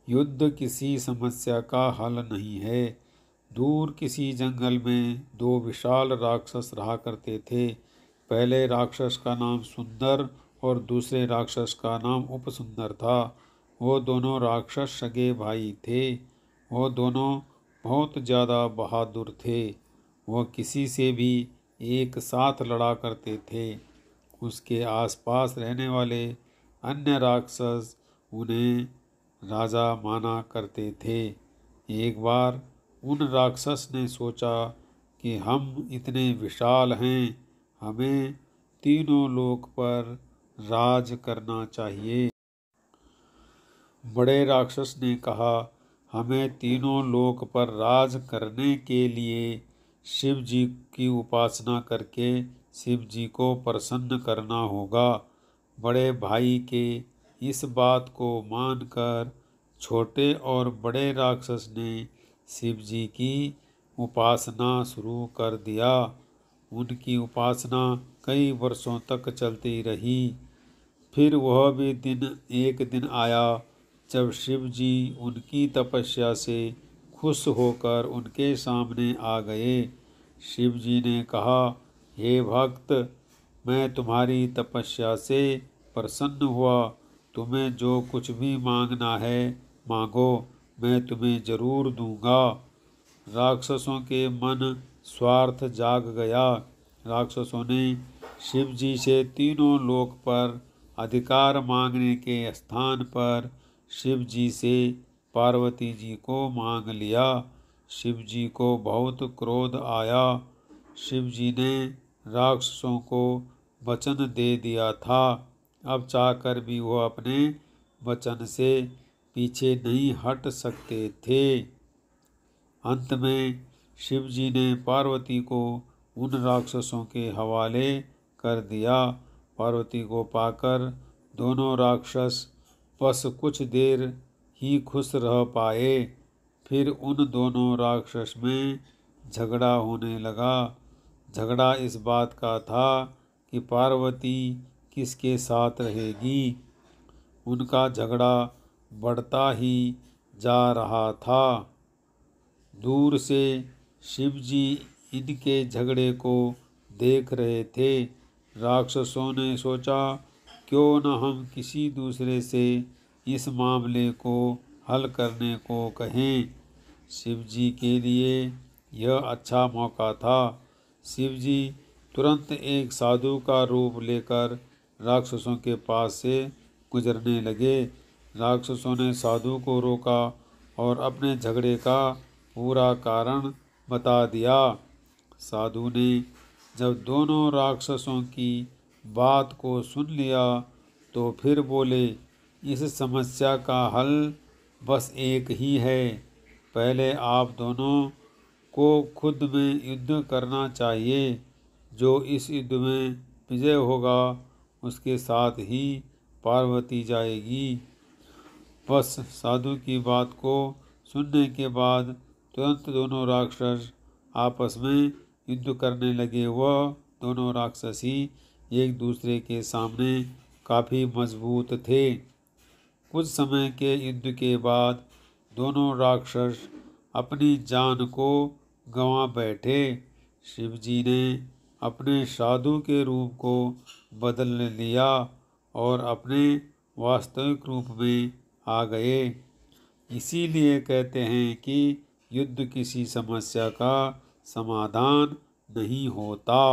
युद्ध किसी समस्या का हल नहीं है। दूर किसी जंगल में दो विशाल राक्षस रहा करते थे। पहले राक्षस का नाम सुंदर और दूसरे राक्षस का नाम उपसुंदर था। वो दोनों राक्षस सगे भाई थे। वो दोनों बहुत ज़्यादा बहादुर थे। वो किसी से भी एक साथ लड़ा करते थे। उसके आसपास रहने वाले अन्य राक्षस उन्हें राजा माना करते थे। एक बार उन राक्षस ने सोचा कि हम इतने विशाल हैं, हमें तीनों लोक पर राज करना चाहिए। बड़े राक्षस ने कहा, हमें तीनों लोक पर राज करने के लिए शिव जी की उपासना करके शिव जी को प्रसन्न करना होगा। बड़े भाई के इस बात को मानकर छोटे और बड़े राक्षस ने शिव जी की उपासना शुरू कर दिया। उनकी उपासना कई वर्षों तक चलती रही। फिर वह भी एक दिन आया जब शिव जी उनकी तपस्या से खुश होकर उनके सामने आ गए। शिव जी ने कहा, हे भक्त, मैं तुम्हारी तपस्या से प्रसन्न हुआ। तुम्हें जो कुछ भी मांगना है मांगो, मैं तुम्हें जरूर दूंगा। राक्षसों के मन स्वार्थ जाग गया। राक्षसों ने शिव जी से तीनों लोक पर अधिकार मांगने के स्थान पर शिव जी से पार्वती जी को मांग लिया। शिव जी को बहुत क्रोध आया। शिव जी ने राक्षसों को वचन दे दिया था। अब चाहकर भी वो अपने वचन से पीछे नहीं हट सकते थे। अंत में शिव जी ने पार्वती को उन राक्षसों के हवाले कर दिया। पार्वती को पाकर दोनों राक्षस बस कुछ देर ही खुश रह पाए। फिर उन दोनों राक्षस में झगड़ा होने लगा। झगड़ा इस बात का था कि पार्वती किसके साथ रहेगी। उनका झगड़ा बढ़ता ही जा रहा था। दूर से शिव जी इनके झगड़े को देख रहे थे। राक्षसों ने सोचा, क्यों न हम किसी दूसरे से इस मामले को हल करने को कहें। शिव जी के लिए यह अच्छा मौका था। शिव जी तुरंत एक साधु का रूप लेकर राक्षसों के पास से गुजरने लगे। राक्षसों ने साधु को रोका और अपने झगड़े का पूरा कारण बता दिया। साधु ने जब दोनों राक्षसों की बात को सुन लिया तो फिर बोले, इस समस्या का हल बस एक ही है। पहले आप दोनों को खुद में युद्ध करना चाहिए। जो इस युद्ध में विजय होगा उसके साथ ही पार्वती जाएगी। बस साधु की बात को सुनने के बाद तुरंत दोनों राक्षस आपस में युद्ध करने लगे। वह दोनों राक्षसी एक दूसरे के सामने काफ़ी मजबूत थे। कुछ समय के युद्ध के बाद दोनों राक्षस अपनी जान को गंवा बैठे। शिव जी ने अपने साधु के रूप को बदल लिया और अपने वास्तविक रूप में आ गए। इसीलिए कहते हैं कि युद्ध किसी समस्या का समाधान नहीं होता।